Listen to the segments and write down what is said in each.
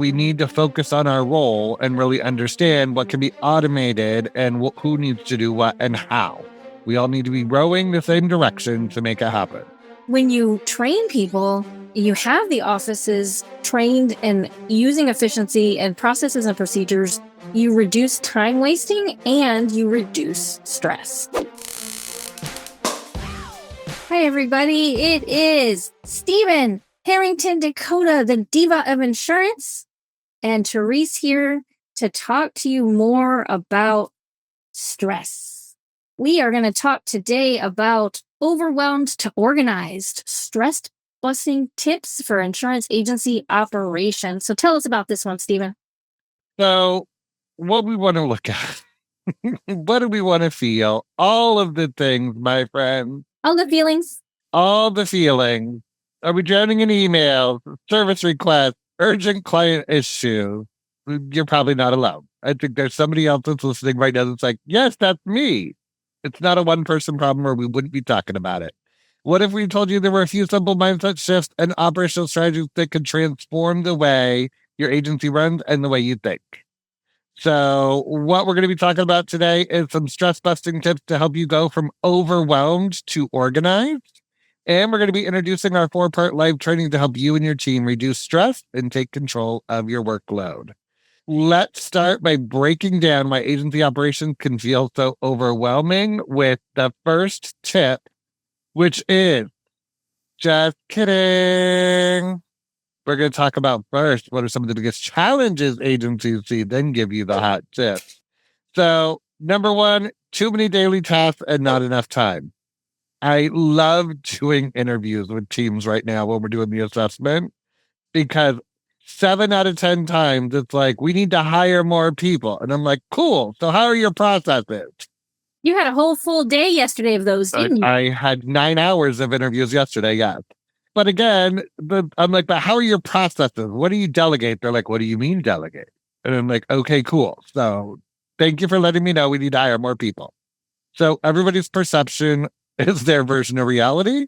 We need to focus on our role and really understand what can be automated and who needs to do what and how. We all need to be rowing the same direction to make it happen. When you train people, you have the offices trained in using efficiency and processes and procedures. You reduce time wasting and you reduce stress. Hi, everybody. It is Stephen, Harrington, Dakota, the diva of insurance, and Therese here to talk to you more about stress. We are going to talk today about overwhelmed to organized, stress-busting tips for insurance agency operations. So tell us about this one, Stephen. So, what we want to look at, what do we want to feel? All of the things, my friend. All the feelings. All the feelings. Are we drowning in emails, service requests, urgent client issues? You're probably not alone. I think there's somebody else that's listening right now that's like, yes, that's me. It's not a one-person problem or we wouldn't be talking about it. What if we told you there were a few simple mindset shifts and operational strategies that could transform the way your agency runs and the way you think? So what we're going to be talking about today is some stress-busting tips to help you go from overwhelmed to organized. And we're going to be introducing our 4-part live training to help you and your team reduce stress and take control of your workload. Let's start by breaking down why agency operations can feel so overwhelming with the first tip, which is just kidding. We're going to talk about first what are some of the biggest challenges agencies see, then give you the hot tips. So, number one, too many daily tasks and not enough time. I love doing interviews with teams right now when we're doing the assessment because 7 out of 10 times it's like, we need to hire more people. And I'm like, cool. So how are your processes? You had a whole full day yesterday of those, didn't you? I had 9 hours of interviews yesterday, yes. But again, I'm like, but how are your processes? What do you delegate? They're like, what do you mean delegate? And I'm like, okay, cool. So thank you for letting me know we need to hire more people. So everybody's perception is their version of reality.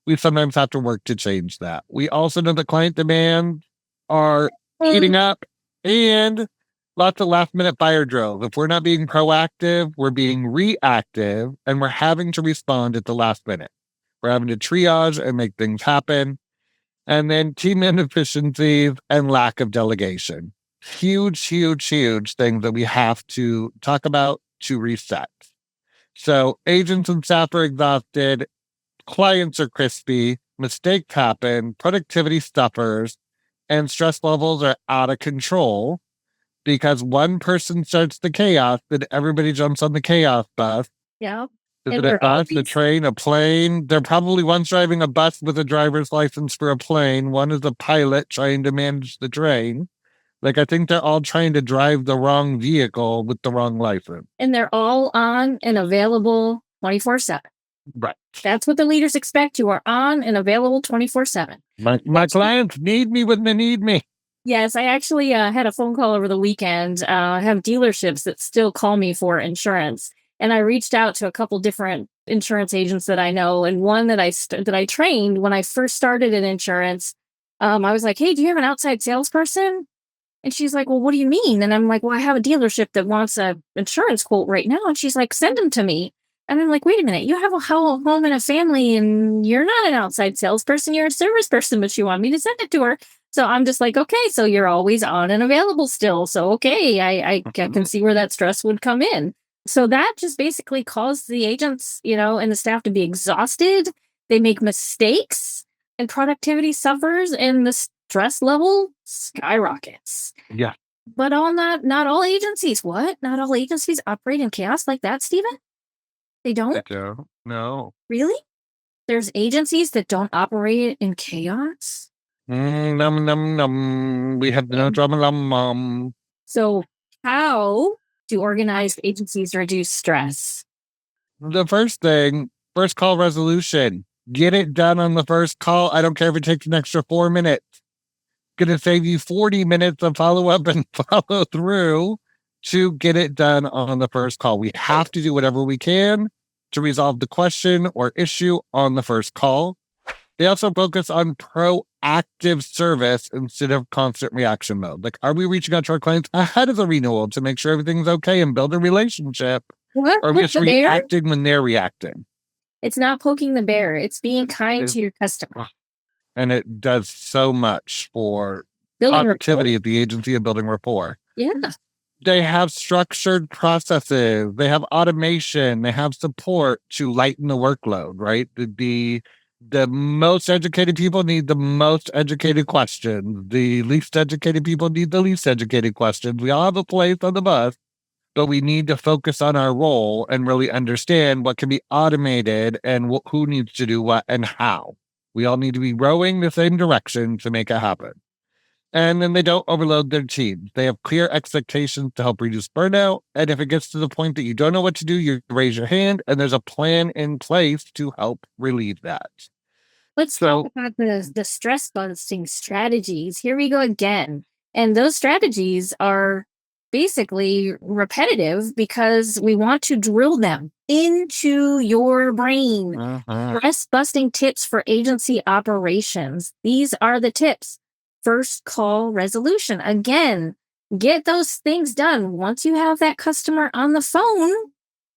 We sometimes have to work to change that. We also know that client demands are heating up and lots of last minute fire drills. If we're not being proactive, we're being reactive and we're having to respond at the last minute. We're having to triage and make things happen. And then team inefficiencies and lack of delegation. Huge, huge, huge things that we have to talk about to reset. So agents and staff are exhausted, clients are crispy, mistakes happen, productivity suffers, and stress levels are out of control because one person starts the chaos, then everybody jumps on the chaos bus. Yeah. Is it a bus, a train, a plane? They're probably one's driving a bus with a driver's license for a plane. One is a pilot trying to manage the train. Like, I think they're all trying to drive the wrong vehicle with the wrong license. And they're all on and available 24/7. Right. That's what the leaders expect. You are on and available 24/7. My clients need me when they need me. Yes, I actually had a phone call over the weekend. I have dealerships that still call me for insurance. And I reached out to a couple different insurance agents that I know. And one that I trained when I first started in insurance, I was like, hey, do you have an outside salesperson? And she's like, well, what do you mean? And I'm like, well, I have a dealership that wants an insurance quote right now. And she's like, send them to me. And I'm like, wait a minute, you have a home and a family and you're not an outside salesperson. You're a service person, but you want me to send it to her. So I'm just like, okay, so you're always on and available still. So, okay, I can see where that stress would come in. So that just basically caused the agents, and the staff to be exhausted. They make mistakes and productivity suffers and the stress level skyrockets. Yeah. But not all agencies. What? Not all agencies operate in chaos like that, Stephen? They don't? No. Really? There's agencies that don't operate in chaos? Num, num, num. We have no drama. So how do organized agencies reduce stress? The first thing, first call resolution. Get it done on the first call. I don't care if it takes an extra 4 minutes. Going to save you 40 minutes of follow up and follow through to get it done on the first call. We have to do whatever we can to resolve the question or issue on the first call. They also focus on proactive service instead of constant reaction mode. Like, are we reaching out to our clients ahead of the renewal to make sure everything's okay and build a relationship? What? Or are we Poke just the bear? reacting when they're reacting? It's not poking the bear. It's being kind It- to your customer. and it does so much for Building positivity rapport. at the agency and building rapport. Yeah. They have structured processes, they have automation, they have support to lighten the workload, right? The most educated people need the most educated questions. The least educated people need the least educated questions. We all have a place on the bus, but we need to focus on our role and really understand what can be automated and who needs to do what and how. We all need to be rowing the same direction to make it happen. And then they don't overload their teams. They have clear expectations to help reduce burnout. And if it gets to the point that you don't know what to do, you raise your hand and there's a plan in place to help relieve that. Let's talk So, about the stress busting strategies. Here we go again. And those strategies are basically repetitive because we want to drill them into your brain. Stress busting tips for agency operations. These are the tips. First call resolution. Again, get those things done. Once you have that customer on the phone,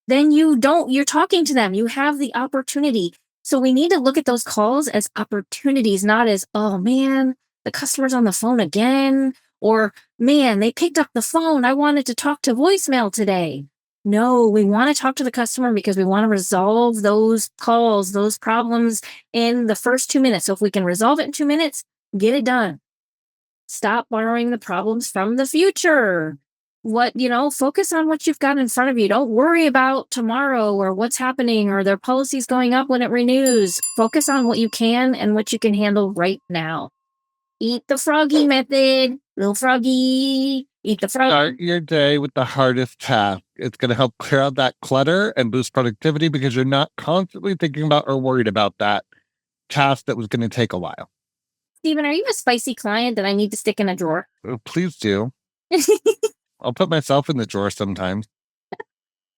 then you're talking to them. You have the opportunity. So we need to look at those calls as opportunities, not as, oh man, the customer's on the phone again, or man, they picked up the phone. I wanted to talk to voicemail today. No, we want to talk to the customer because we want to resolve those calls, those problems in the first 2 minutes. So if we can resolve it in 2 minutes, get it done. Stop borrowing the problems from the future. Focus on what you've got in front of you. Don't worry about tomorrow or what's happening or their policies going up when it renews. Focus on what you can and what you can handle right now. Eat the froggy method. Little froggy, eat the froggy. start your day with the hardest task. It's going to help clear out that clutter and boost productivity because you're not constantly thinking about or worried about that task that was going to take a while. Stephen, are you a spicy client that I need to stick in a drawer? Please do. I'll put myself in the drawer sometimes.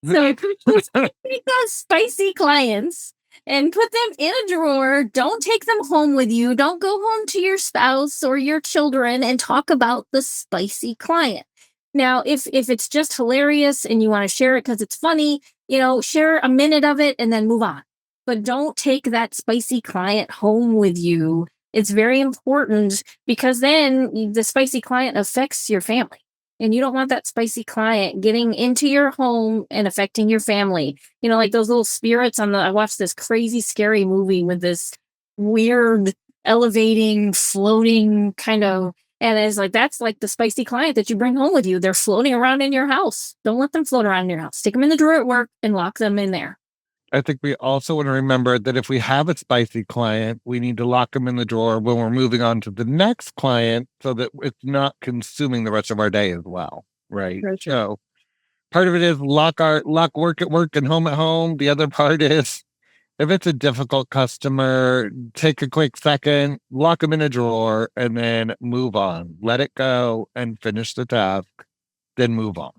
So take those spicy clients and put them in a drawer. Don't take them home with you. Don't go home to your spouse or your children and talk about the spicy client. Now, if it's just hilarious and you want to share it because it's funny, share a minute of it and then move on. But don't take that spicy client home with you. It's very important because then the spicy client affects your family. And you don't want that spicy client getting into your home and affecting your family. Like those little spirits I watched this crazy, scary movie with this weird, elevating, floating kind of, and it's like, that's like the spicy client that you bring home with you. They're floating around in your house. Don't let them float around in your house. Stick them in the drawer at work and lock them in there. I think we also want to remember that if we have a spicy client, we need to lock them in the drawer when we're moving on to the next client so that it's not consuming the rest of our day as well. Right. Very true. So part of it is lock work at work and home at home. The other part is if it's a difficult customer, take a quick second, lock them in a drawer, and then move on. Let it go and finish the task, then move on.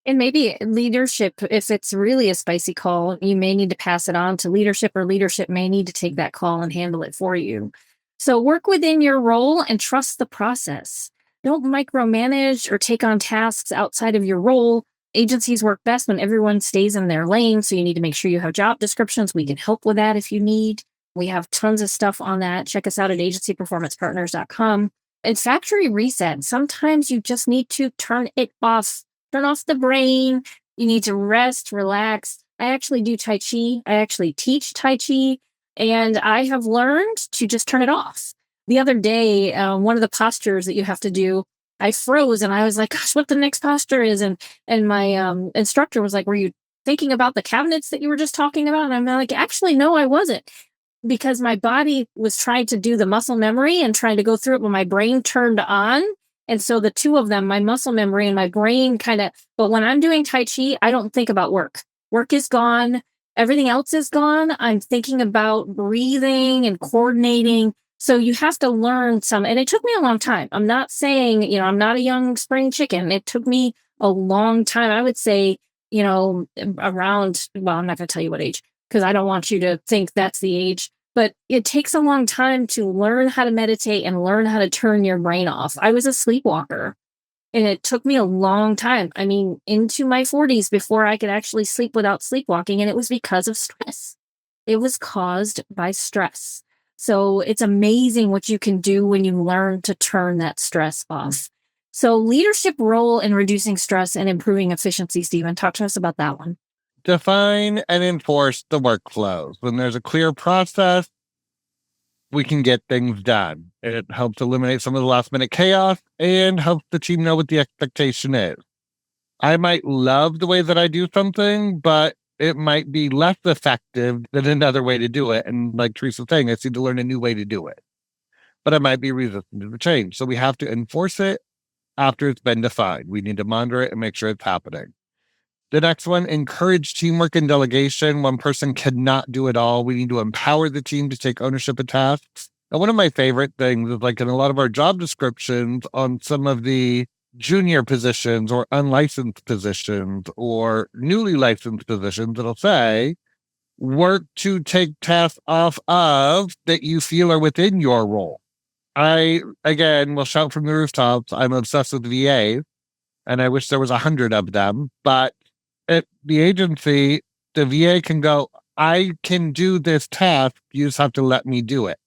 And maybe leadership, if it's really a spicy call, you may need to pass it on to leadership, or leadership may need to take that call and handle it for you. So work within your role and trust the process. Don't micromanage or take on tasks outside of your role. Agencies work best when everyone stays in their lane. So you need to make sure you have job descriptions. We can help with that if you need. We have tons of stuff on that. Check us out at agencyperformancepartners.com. And factory reset. Sometimes you just need to turn it off. Turn off the brain. You need to rest, relax. I actually do Tai Chi. I actually teach Tai Chi, and I have learned to just turn it off. The other day, one of the postures that you have to do, I froze and I was like, gosh, what the next posture is. And my instructor was like, were you thinking about the cabinets that you were just talking about? And I'm like, actually, no, I wasn't. Because my body was trying to do the muscle memory and trying to go through it when my brain turned on. And so the two of them, my muscle memory and my brain but when I'm doing Tai Chi, I don't think about work. Work is gone. Everything else is gone. I'm thinking about breathing and coordinating. So you have to learn and it took me a long time. I'm not saying, I'm not a young spring chicken. It took me a long time. I would say, around, well, I'm not going to tell you what age, because I don't want you to think that's the age. but it takes a long time to learn how to meditate and learn how to turn your brain off. I was a sleepwalker, and it took me a long time. I mean, into my 40s before I could actually sleep without sleepwalking, and it was because of stress. It was caused by stress. So it's amazing what you can do when you learn to turn that stress off. So leadership role in reducing stress and improving efficiency, Stephen. Talk to us about that one. Define and enforce the workflows. When there's a clear process, we can get things done. It helps eliminate some of the last minute chaos and helps the team know what the expectation is. I might love the way that I do something, but it might be less effective than another way to do it. And like Teresa's saying, I need to learn a new way to do it, but I might be resistant to the change. So we have to enforce it after it's been defined. We need to monitor it and make sure it's happening. The next one, encourage teamwork and delegation. One person cannot do it all. We need to empower the team to take ownership of tasks. And one of my favorite things is like in a lot of our job descriptions on some of the junior positions or unlicensed positions or newly licensed positions, it'll say, work to take tasks off of that you feel are within your role. I, again, will shout from the rooftops, I'm obsessed with VAs, and I wish there was 100 of them, but at the agency, the VA can go, I can do this task. You just have to let me do it.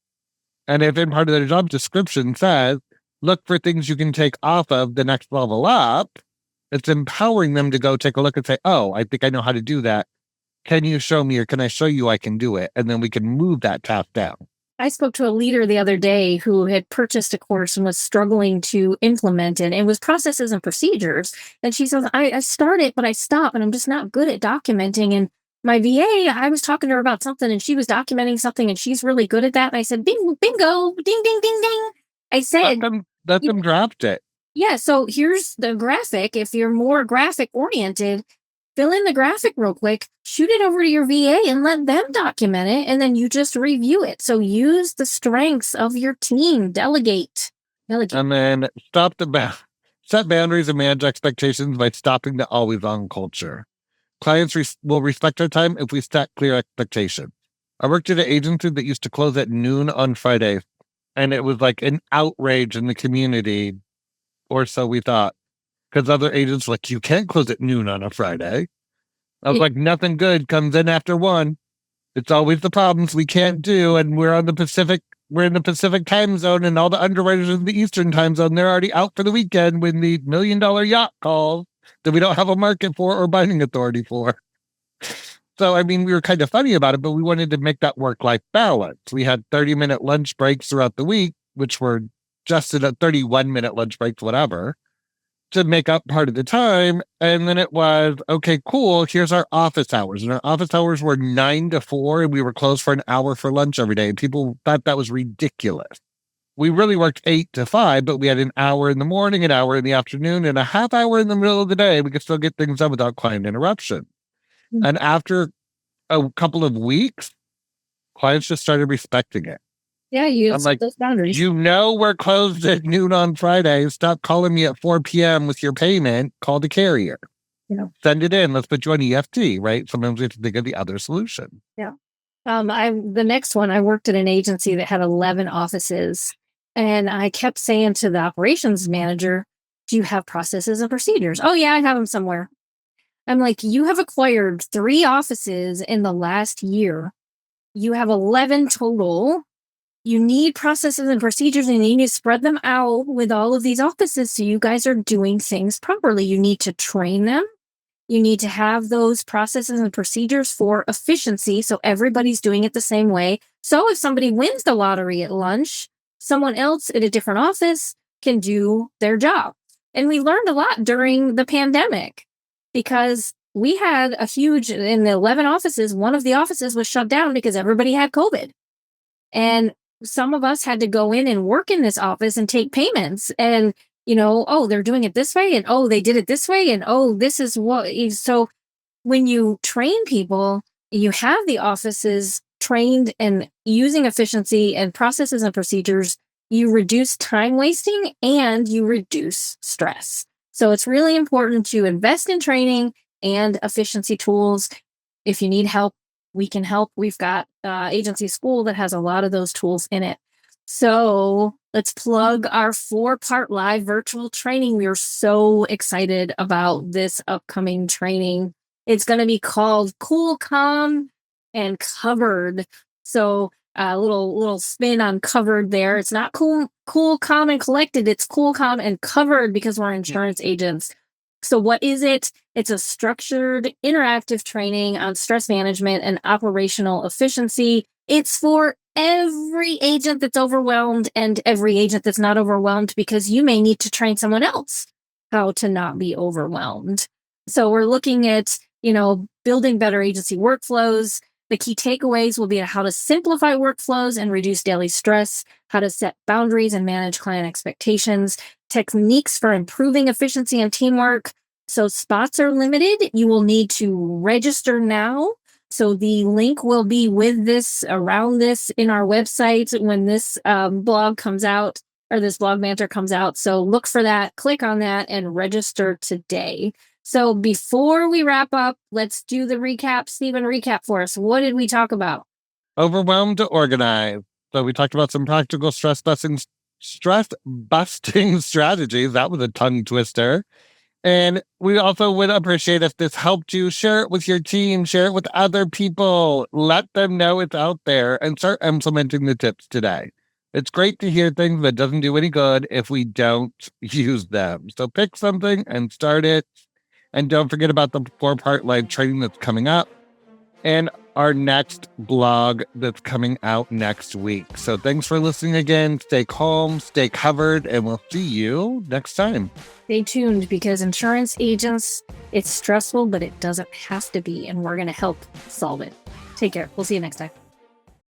And if in part of their job description says, look for things you can take off of the next level up, it's empowering them to go take a look and say, oh, I think I know how to do that. Can you show me or can I show you I can do it? And then we can move that task down. I spoke to a leader the other day who had purchased a course and was struggling to implement it. It was processes and procedures. And she says, I started, but I stopped, and I'm just not good at documenting. And my VA, I was talking to her about something, and she was documenting something, and she's really good at that. And I said, bingo, ding, ding, ding, ding. I said, let them draft it. Yeah, so here's the graphic. If you're more graphic oriented, fill in the graphic real quick, shoot it over to your VA and let them document it, and then you just review it. So use the strengths of your team. Delegate. And then set boundaries and manage expectations by stopping the always on culture. Clients will respect our time if we set clear expectations. I worked at an agency that used to close at noon on Fridays, and it was like an outrage in the community, or so we thought, because other agents were like, you can't close at noon on a Friday. I was like, nothing good comes in after 1. It's always the problems we can't do, and we're in the Pacific time zone, and all the underwriters in the Eastern time zone, they're already out for the weekend when the $1 million yacht calls that we don't have a market for or binding authority for. So, I mean, we were kind of funny about it, but we wanted to make that work-life balance. We had 30-minute lunch breaks throughout the week, which were just at a 31-minute lunch breaks, whatever, to make up part of the time. And then it was, okay, cool, here's our office hours. And our office hours were 9 to 4, and we were closed for an hour for lunch every day. And people thought that was ridiculous. We really worked 8 to 5, but we had an hour in the morning, an hour in the afternoon, and a half hour in the middle of the day. We could still get things done without client interruption. Mm-hmm. And after a couple of weeks, clients just started respecting it. Yeah, I'm like, those boundaries. We're closed at noon on Friday. Stop calling me at 4 p.m. with your payment. Call the carrier. Yeah. Send it in. Let's put you on EFT, right? Sometimes we have to think of the other solution. Yeah. The next one, I worked at an agency that had 11 offices, and I kept saying to the operations manager, do you have processes and procedures? Oh, yeah, I have them somewhere. I'm like, you have acquired 3 offices in the last year. You have 11 total. You need processes and procedures, and you need to spread them out with all of these offices so you guys are doing things properly. You need to train them. You need to have those processes and procedures for efficiency so everybody's doing it the same way. So if somebody wins the lottery at lunch, someone else at a different office can do their job. And we learned a lot during the pandemic because we had in the 11 offices, one of the offices was shut down because everybody had COVID. And some of us had to go in and work in this office and take payments, and oh, they're doing it this way, and oh, they did it this way, and oh, this is what. So when you train people, you have the offices trained and using efficiency and processes and procedures, you reduce time wasting and you reduce stress. So it's really important to invest in training and efficiency tools. If you need help, we can help. We've got agency school that has a lot of those tools in it. So let's plug our 4-part live virtual training. We are so excited about this upcoming training. It's going to be called Cool, Calm, and Covered. So a little spin on covered there. It's not cool, calm, and collected. It's cool, calm, and covered because we're insurance agents. So what is it? It's a structured, interactive training on stress management and operational efficiency. It's for every agent that's overwhelmed and every agent that's not overwhelmed, because you may need to train someone else how to not be overwhelmed. So we're looking at, building better agency workflows. The key takeaways will be how to simplify workflows and reduce daily stress, how to set boundaries and manage client expectations, techniques for improving efficiency and teamwork. So spots are limited. You will need to register now. So the link will be with this, around this, in our website when this blog comes out, or this blog banter comes out. So look for that, click on that, and register today. So before we wrap up, let's do the recap. Stephen, recap for us. What did we talk about? Overwhelmed to organize. So we talked about some practical stress busting strategies. That was a tongue twister. And we also would appreciate if this helped you. Share it with your team, share it with other people, let them know it's out there, and start implementing the tips today. It's great to hear things that doesn't do any good if we don't use them. So pick something and start it. And don't forget about the 4-part live training that's coming up and our next blog that's coming out next week. So thanks for listening again. Stay calm, stay covered, and we'll see you next time. Stay tuned, because insurance agents, it's stressful, but it doesn't have to be, and we're going to help solve it. Take care. We'll see you next time.